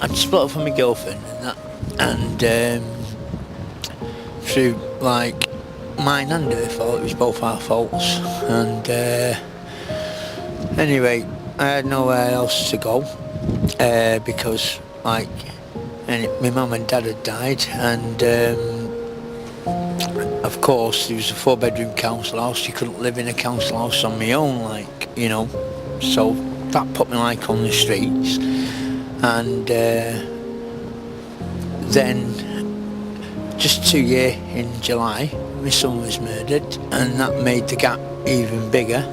I'd split up from my girlfriend and that, and through like mine and her fault, it was both our faults. And anyway, I had nowhere else to go because like, and my mum and dad had died, and of course there was a 4-bedroom council house. You couldn't live in a council house on my own, like, you know. So that put me like on the streets, and then just 2 years in July, my son was murdered, and that made the gap even bigger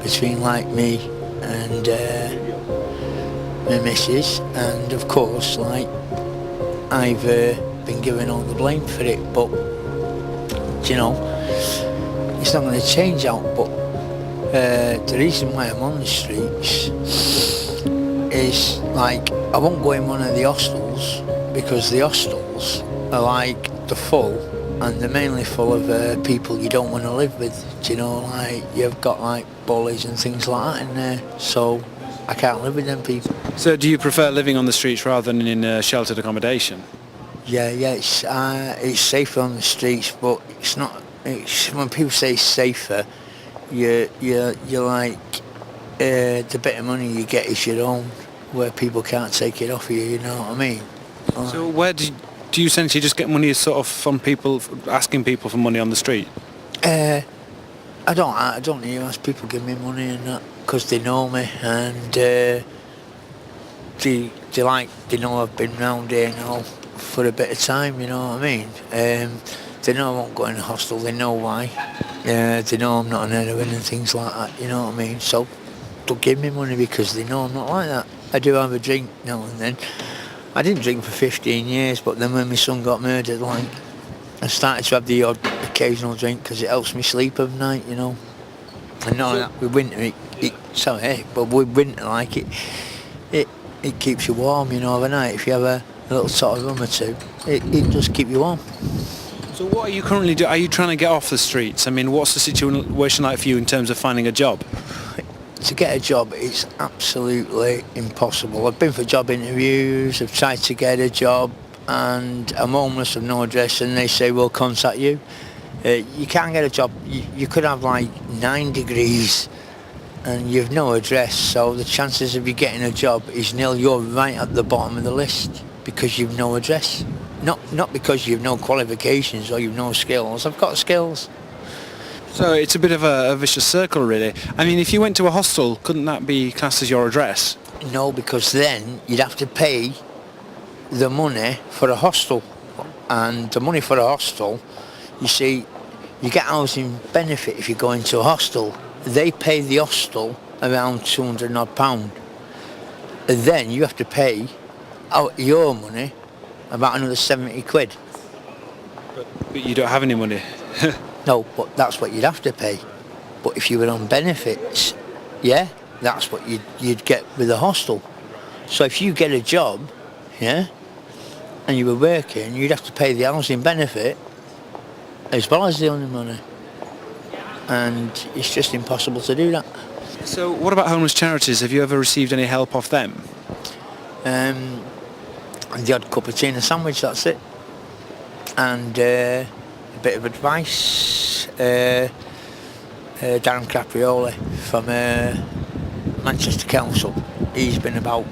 between like me and my missus, and of course like I've been given all the blame for it, but you know, it's not going to change out. But the reason why I'm on the streets is like I won't go in one of the hostels because the hostels are like they're full, and they're mainly full of people you don't want to live with. Do you know, like you've got like bullies and things like that in there, so I can't live with them people. So do you prefer living on the streets rather than in sheltered accommodation? Yeah, it's safer on the streets, but it's not. It's, when people say safer, you're like the bit of money you get is your own, where people can't take it off you. You know what I mean? So where do you essentially just get money sort of from people asking people for money on the street? I don't even ask people give me money and that, because they know me, and they know I've been round here now for a bit of time. You know what I mean? They know I won't go in a hostel. They know why. They know I'm not on heroin and things like that. You know what I mean? So they'll give me money because they know I'm not like that. I do have a drink now and then. I didn't drink for 15 years, but then when my son got murdered, like, I started to have the odd occasional drink because it helps me sleep at night, you know. And not that with winter, but with winter, like it keeps you warm, you know, overnight. If you have a little sort of rum or two, it does keep you warm. So what are you currently doing? Are you trying to get off the streets? I mean, what's the situation like for you in terms of finding a job? To get a job is absolutely impossible. I've been for job interviews, I've tried to get a job, and I'm homeless with no address, and they say we'll contact you. You can't get a job. You could have like 9 degrees and you've no address, so the chances of you getting a job is nil. You're right at the bottom of the list because you've no address. Not because you've no qualifications or you've no skills. I've got skills. So it's a bit of a vicious circle, really. I mean, if you went to a hostel, couldn't that be classed as your address? No, because then you'd have to pay the money for a hostel. And the money for a hostel, you see, you get housing benefit if you go into a hostel. They pay the hostel around £200 odd. And then you have to pay out your money about another 70 quid. But you don't have any money. No, but that's what you'd have to pay. But if you were on benefits, yeah, that's what you'd get with a hostel. So if you get a job, yeah, and you were working, you'd have to pay the housing benefit as well as the only money. And it's just impossible to do that. So what about homeless charities? Have you ever received any help off them? The odd cup of tea and a sandwich, that's it. And a bit of advice. Darren Caprioli from Manchester Council. He's been about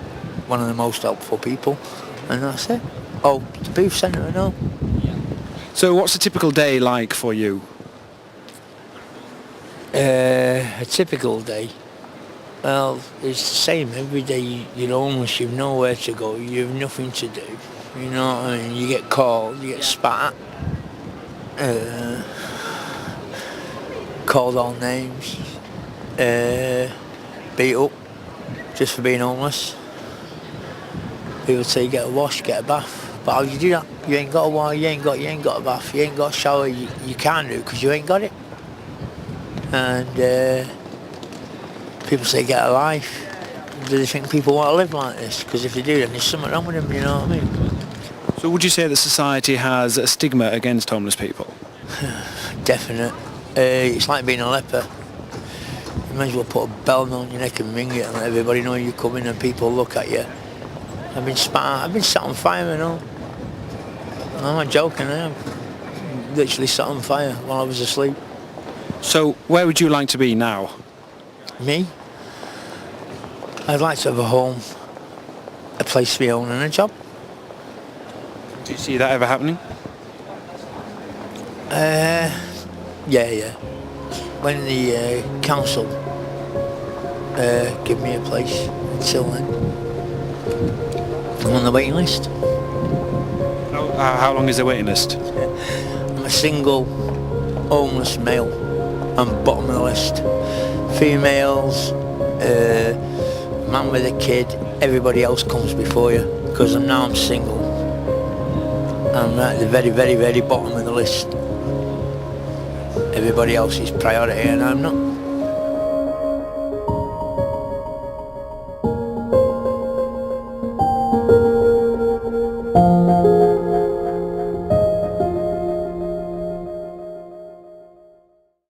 one of the most helpful people, and that's it. Oh, the Booth Centre and all. So what's a typical day like for you? A typical day? Well, it's the same every day. You're homeless, you've nowhere to go, you've nothing to do. You know what I mean? You get called, you get spat at, called all names, beat up just for being homeless. People say get a wash, get a bath. But how do you do that? You ain't got a wash, you ain't got a bath, you ain't got a shower, you can't do it because you ain't got it. And people say get a life. Do they think people want to live like this? Because if they do, then there's something wrong with them, you know what I mean? So would you say that society has a stigma against homeless people? Definite. It's like being a leper. You might as well put a bell on your neck and ring it and let everybody know you're coming and people look at you. I've been set on fire, you know. I'm not joking, I'm literally set on fire while I was asleep. So where would you like to be now? Me? I'd like to have a home, a place to be own and a job. Do you see that ever happening? Yeah. When the council give me a place, until then, I'm on the waiting list. How long is the waiting list? I'm a single, homeless male. I'm bottom of the list. Females, man with a kid, everybody else comes before you, because I'm single. I'm at the very, very, very bottom of the list. Everybody else is priority and I'm not.